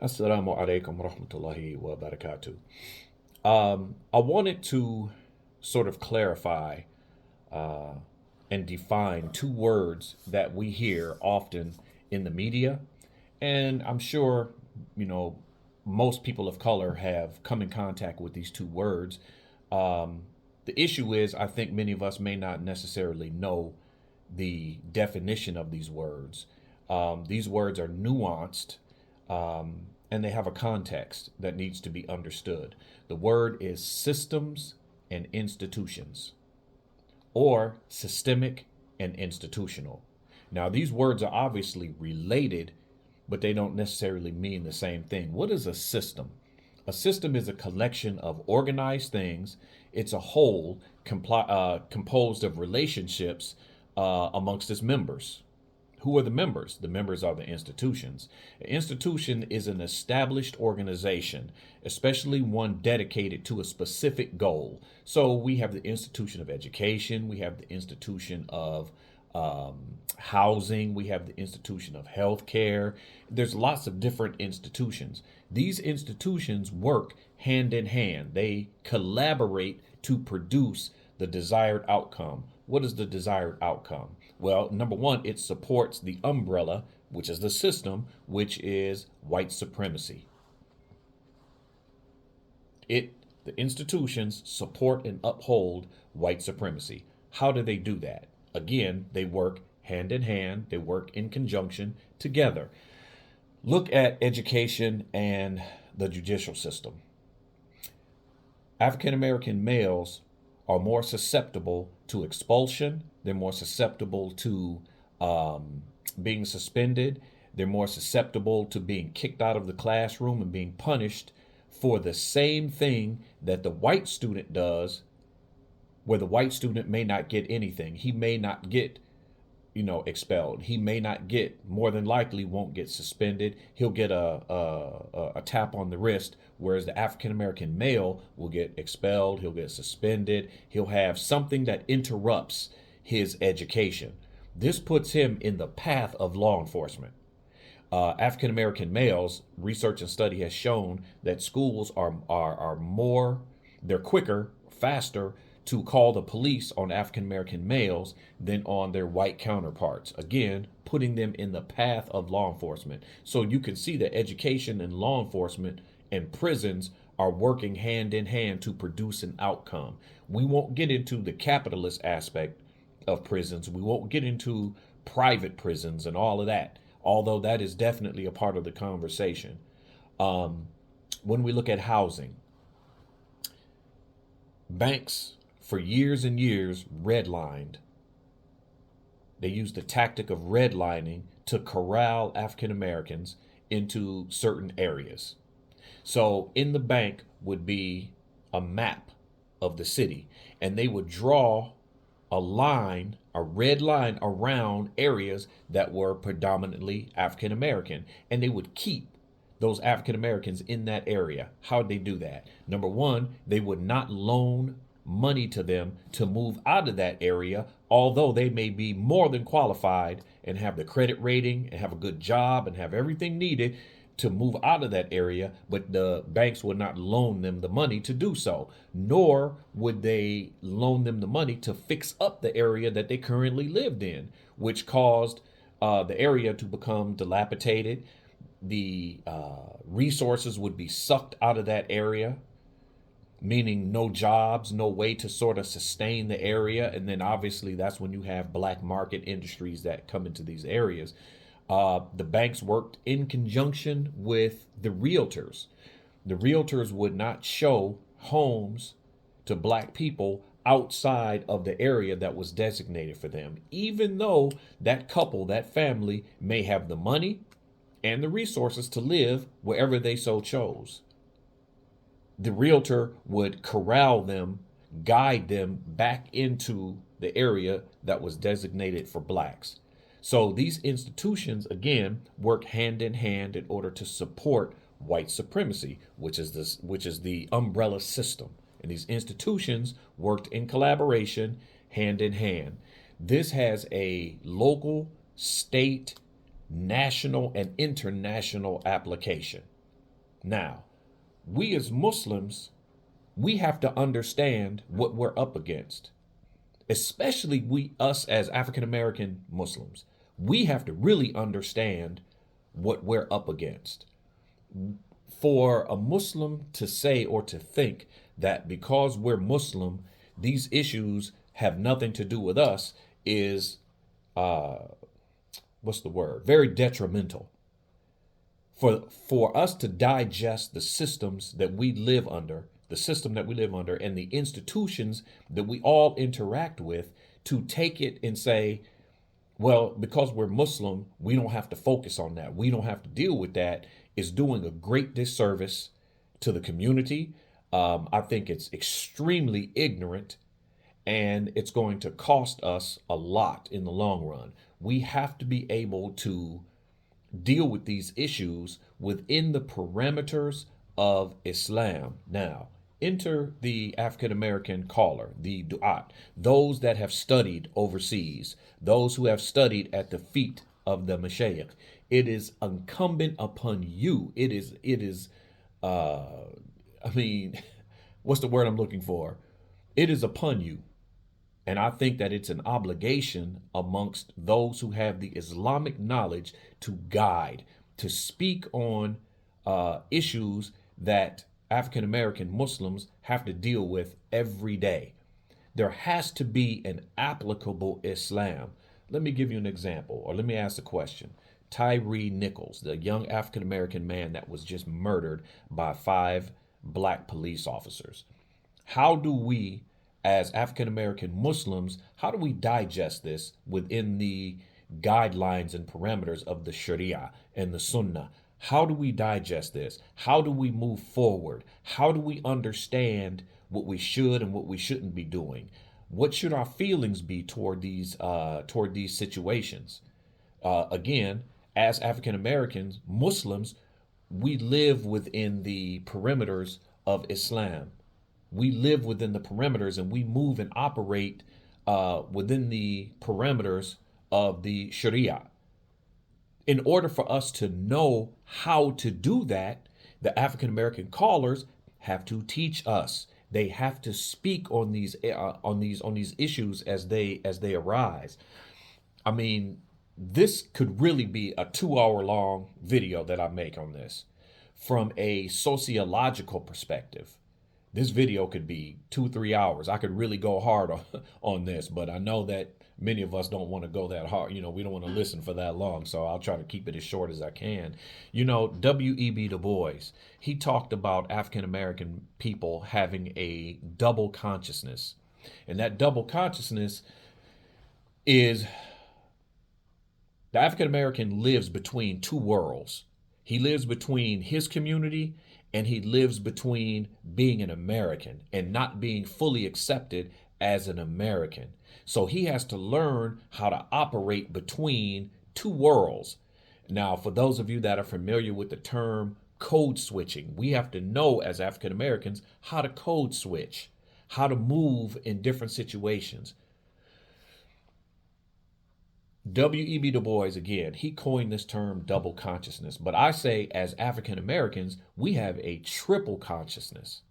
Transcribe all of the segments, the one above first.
Assalamu alaikum rahmatullahi wa barakatuh. I wanted to sort of clarify uh, and define two words that we hear often in the media. And I'm sure, you know, most people of color have come in contact with these two words. Um, the issue is, I think many of us may not necessarily know the definition of these words. These words are nuanced, and they have a context that needs to be understood. The word is systems and institutions, or systemic and institutional. Now, these words are obviously related, but they don't necessarily mean the same thing. What is a system? A system is a collection of organized things. It's a whole composed of relationships amongst its members. Who are the members? The members are the institutions. An institution is an established organization, especially one dedicated to a specific goal. So we have the institution of education, we have the institution of housing, we have the institution of healthcare. There's lots of different institutions. These institutions work hand in hand, they collaborate to produce the desired outcome. What is the desired outcome? Well, number one, it supports the umbrella, which is the system, which is white supremacy. It the institutions support and uphold white supremacy. How do they do that? Again, they work hand in hand, they work in conjunction together. Look at education and the judicial system. African American males are more susceptible to expulsion. They're more susceptible to being suspended. They're more susceptible to being kicked out of the classroom and being punished for the same thing that the white student does, where the white student may not get anything. He may not get, expelled. He may not get, more than likely, won't get suspended. He'll get a tap on the wrist, whereas the African American male will get expelled. He'll get suspended. He'll have something that interrupts his education. This puts him in the path of law enforcement. African American males, research and study has shown that schools are more, they're quicker, faster to call the police on African American males than on their white counterparts. Again, putting them in the path of law enforcement. So you can see that education and law enforcement and prisons are working hand in hand to produce an outcome. We won't get into the capitalist aspect of prisons. We won't get into private prisons and all of that, although that is definitely a part of the conversation. When we look at housing, banks for years and years redlined. They used the tactic of redlining to corral African Americans into certain areas. So in the bank would be a map of the city, and they would draw a line, a red line around areas that were predominantly African American, and they would keep those African Americans in that area. How'd they do that? Number one, they would not loan money to them to move out of that area, although they may be more than qualified and have the credit rating and have a good job and have everything needed to move out of that area, but the banks would not loan them the money to do so, nor would they loan them the money to fix up the area that they currently lived in, which caused the area to become dilapidated. The resources would be sucked out of that area, meaning no jobs, no way to sort of sustain the area. And then obviously that's when you have black market industries that come into these areas. The banks worked in conjunction with the realtors. The realtors would not show homes to black people outside of the area that was designated for them, even though that couple, that family, may have the money and the resources to live wherever they so chose. The realtor would corral them, guide them back into the area that was designated for blacks. So these institutions, again, work hand in hand in order to support white supremacy, which is the umbrella system. And these institutions worked in collaboration, hand in hand. This has a local, state, national, and international application. Now, we as Muslims, we have to understand what we're up against, especially us as African American Muslims. We have to really understand what we're up against. For a Muslim to say or to think that because we're Muslim, these issues have nothing to do with us is, uh, what's the word? Very detrimental. For us to digest the systems that we live under, the system that we live under, and the institutions that we all interact with, to take it and say, well, because we're Muslim, we don't have to focus on that. We don't have to deal with that, is doing a great disservice to the community. I think it's extremely ignorant, and it's going to cost us a lot in the long run. We have to be able to deal with these issues within the parameters of Islam. Now, enter the African American caller, the du'at, those that have studied overseas, those who have studied at the feet of the mashayikh. It is incumbent upon you. Uh, I mean, what's the word I'm looking for? It is upon you. And I think that it's an obligation amongst those who have the Islamic knowledge to guide, to speak on issues that African American Muslims have to deal with every day. There has to be an applicable Islam. Let me give you an example, or let me ask a question. Tyree Nichols, the young African American man that was just murdered by 5 black police officers. How do we, as African American Muslims, how do we digest this within the guidelines and parameters of the Sharia and the Sunnah? How do we digest this? How do we move forward? How do we understand what we should and what we shouldn't be doing? What should our feelings be toward these situations? Again, as African Americans, Muslims, we live within the perimeters of Islam. We live within the perimeters, and we move and operate within the parameters of the Sharia. In order for us to know how to do that, the African American callers have to teach us. They have to speak on these issues as they arise. I mean, this could really be a 2-hour long video that I make on this. From a sociological perspective, this video could be 2-3 hours. I could really go hard on this, but I know that many of us don't want to go that hard. We don't want to listen for that long, so I'll try to keep it as short as I can. W.E.B. Du Bois, he talked about African American people having a double consciousness. And that double consciousness is the African American lives between two worlds. He lives between his community, and he lives between being an American and not being fully accepted as an American. So he has to learn how to operate between two worlds. Now, for those of you that are familiar with the term code switching, we have to know as African Americans how to code switch, how to move in different situations. W.E.B. Du Bois, again, he coined this term double consciousness. But I say, as African Americans, we have a triple consciousness.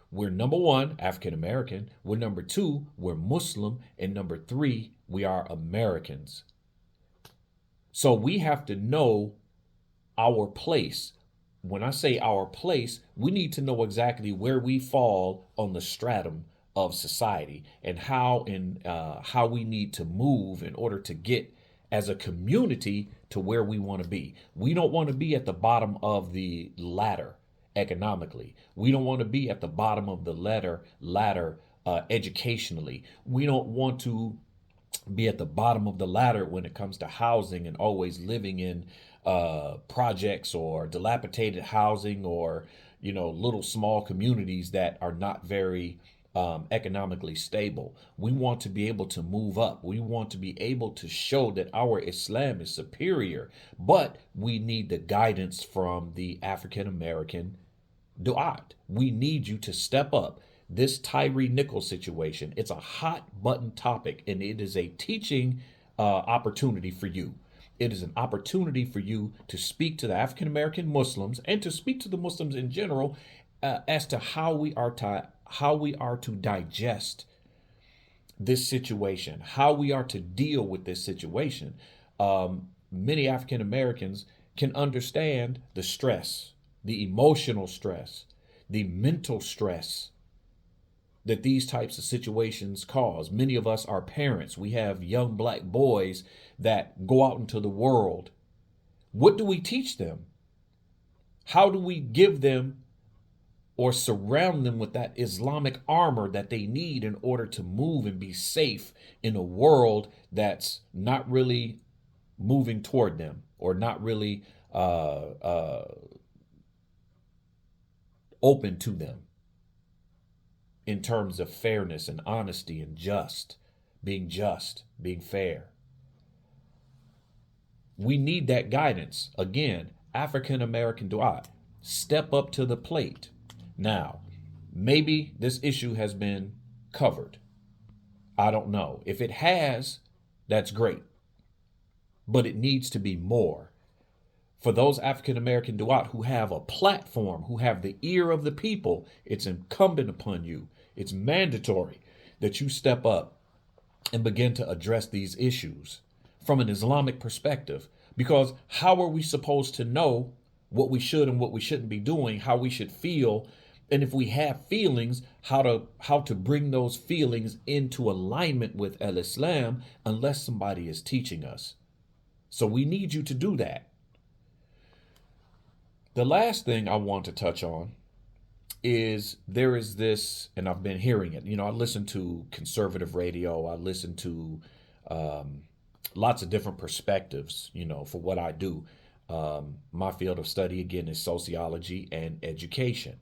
We're number 1, African American. We're number 2, we're Muslim. And number 3, we are Americans. So we have to know our place. When I say our place, we need to know exactly where we fall on the stratum of society, and how we need to move in order to get as a community to where we want to be. We don't want to be at the bottom of the ladder economically. We don't want to be at the bottom of the ladder educationally. We don't want to be at the bottom of the ladder when it comes to housing and always living in projects or dilapidated housing, or little small communities that are not very economically stable. We want to be able to move up. We want to be able to show that our Islam is superior, but we need the guidance from the African American du'at. We need you to step up. This Tyree Nichols situation, it's a hot button topic, and it is a teaching opportunity for you. It is an opportunity for you to speak to the African American Muslims and to speak to the Muslims in general as to how we are to digest this situation, how we are to deal with this situation. Many African Americans can understand the stress, the emotional stress, the mental stress that these types of situations cause. Many of us are parents. We have young black boys that go out into the world. What do we teach them? How do we give them or surround them with that Islamic armor that they need in order to move and be safe in a world that's not really moving toward them or not really open to them in terms of fairness and honesty and just, being fair? We need that guidance. Again, African American du'a, step up to the plate. Now, maybe this issue has been covered. I don't know. If it has, that's great. But it needs to be more. For those African American du'at who have a platform, who have the ear of the people, it's incumbent upon you, it's mandatory that you step up and begin to address these issues from an Islamic perspective. Because how are we supposed to know what we should and what we shouldn't be doing, how we should feel, and if we have feelings, how to bring those feelings into alignment with al-Islam unless somebody is teaching us? So we need you to do that. The last thing I want to touch on is there is this, and I've been hearing it. I listen to conservative radio. I listen to lots of different perspectives, for what I do. My field of study, again, is sociology and education.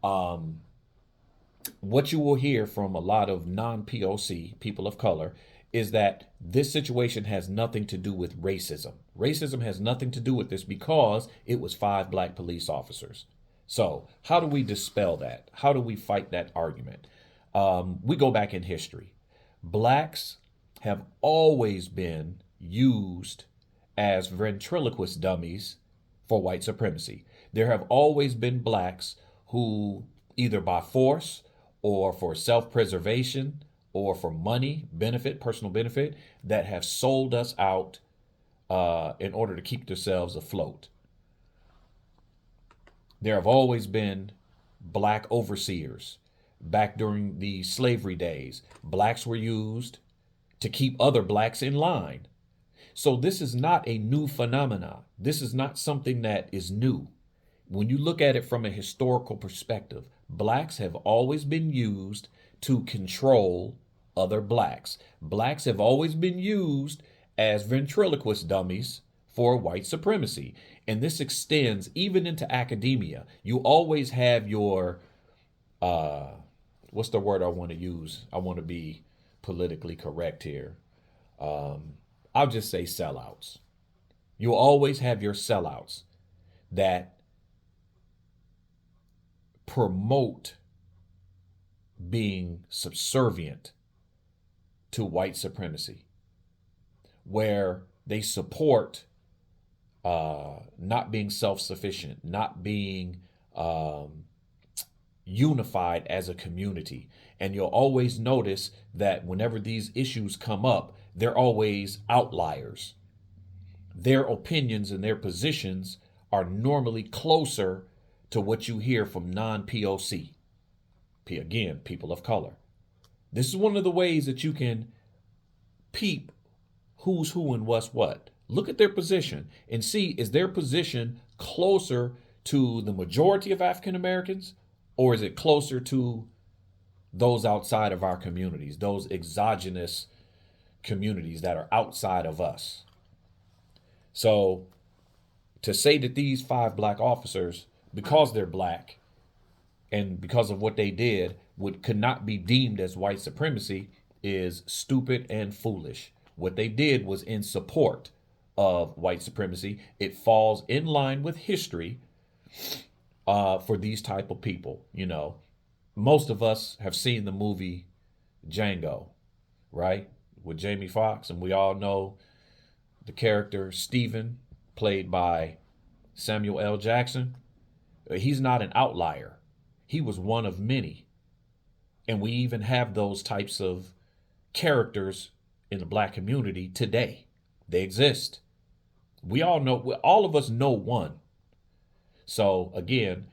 What you will hear from a lot of non-POC, people of color, is that this situation has nothing to do with racism. Racism has nothing to do with this because it was 5 black police officers. So how do we dispel that? How do we fight that argument? We go back in history. Blacks have always been used as ventriloquist dummies for white supremacy. There have always been blacks who, either by force or for self-preservation or for money, benefit, personal benefit, that have sold us out in order to keep themselves afloat. There have always been black overseers. Back during the slavery days, blacks were used to keep other blacks in line. So this is not a new phenomenon. This is not something that is new. When you look at it from a historical perspective, blacks have always been used to control other blacks. Blacks have always been used as ventriloquist dummies for white supremacy. And this extends even into academia. You always have your, what's the word I want to use? I want to be politically correct here. I'll just say sellouts. You'll always have your sellouts that promote being subservient to white supremacy, where they support not being self-sufficient, not being unified as a community. And you'll always notice that whenever these issues come up, they're always outliers. Their opinions and their positions are normally closer to what you hear from non-POC. Again, people of color. This is one of the ways that you can peep who's who and what's what. Look at their position and see, is their position closer to the majority of African Americans, or is it closer to those outside of our communities, those exogenous communities that are outside of us? So to say that these 5 black officers, because they're black and because of what they did, could not be deemed as white supremacy is stupid and foolish. What they did was in support of white supremacy. It falls in line with history for these type of people. Most of us have seen the movie Django, right? With Jamie Foxx, and we all know the character Stephen, played by Samuel L. Jackson, he's not an outlier. He was one of many. And we even have those types of characters in the black community today. They exist. We all know, all of us know one. So again,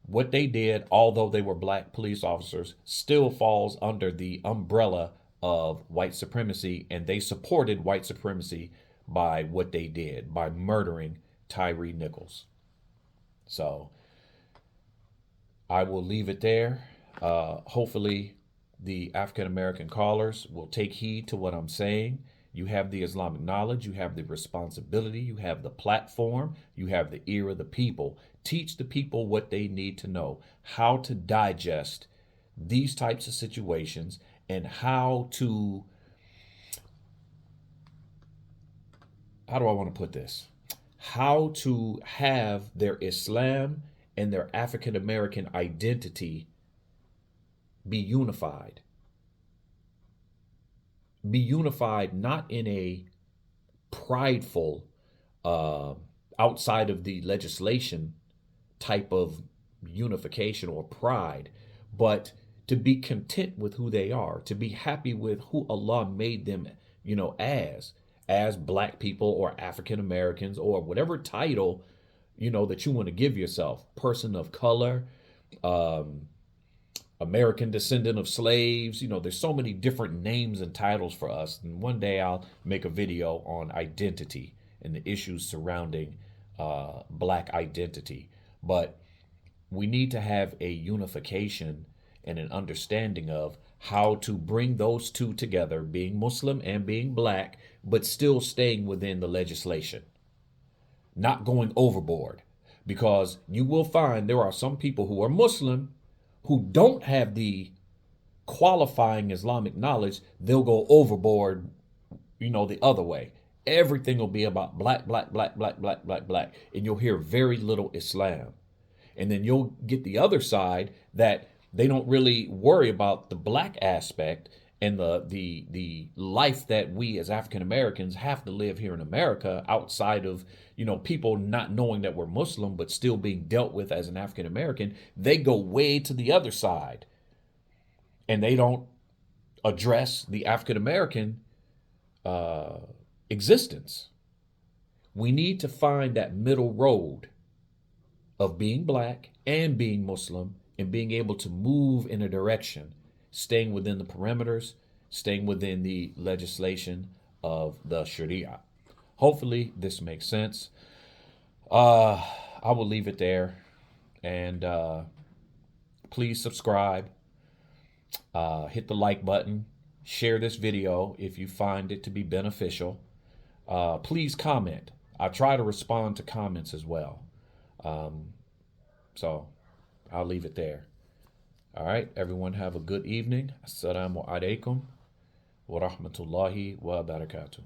what they did, although they were black police officers, still falls under the umbrella of white supremacy, and they supported white supremacy by what they did, by murdering Tyree Nichols. So I will leave it there. Hopefully, the African American callers will take heed to what I'm saying. You have the Islamic knowledge, you have the responsibility, you have the platform, you have the ear of the people. Teach the people what they need to know, how to digest these types of situations, and how do I want to put this? How to have their Islam and their African American identity be unified. Be unified not in a prideful, outside of the legislation type of unification or pride, but to be content with who they are, to be happy with who Allah made them, as black people or African Americans or whatever title, that you want to give yourself, person of color, American descendant of slaves. There's so many different names and titles for us. And one day I'll make a video on identity and the issues surrounding black identity. But we need to have a unification and an understanding of how to bring those two together, being Muslim and being black, but still staying within the legislation, not going overboard. Because you will find there are some people who are Muslim who don't have the qualifying Islamic knowledge. They'll go overboard, the other way. Everything will be about black, black, black, black, black, black, black. And you'll hear very little Islam. And then you'll get the other side that they don't really worry about the black aspect and the life that we as African Americans have to live here in America, outside of people not knowing that we're Muslim but still being dealt with as an African American. They go way to the other side, and they don't address the African American existence. We need to find that middle road of being black and being Muslim, and being able to move in a direction, staying within the perimeters, staying within the legislation of the Sharia. Hopefully this makes sense. I will leave it there. And please subscribe. Hit the like button. Share this video if you find it to be beneficial. Please comment. I try to respond to comments as well. So I'll leave it there. All right, everyone have a good evening. Assalamu alaikum wa rahmatullahi wa barakatuh.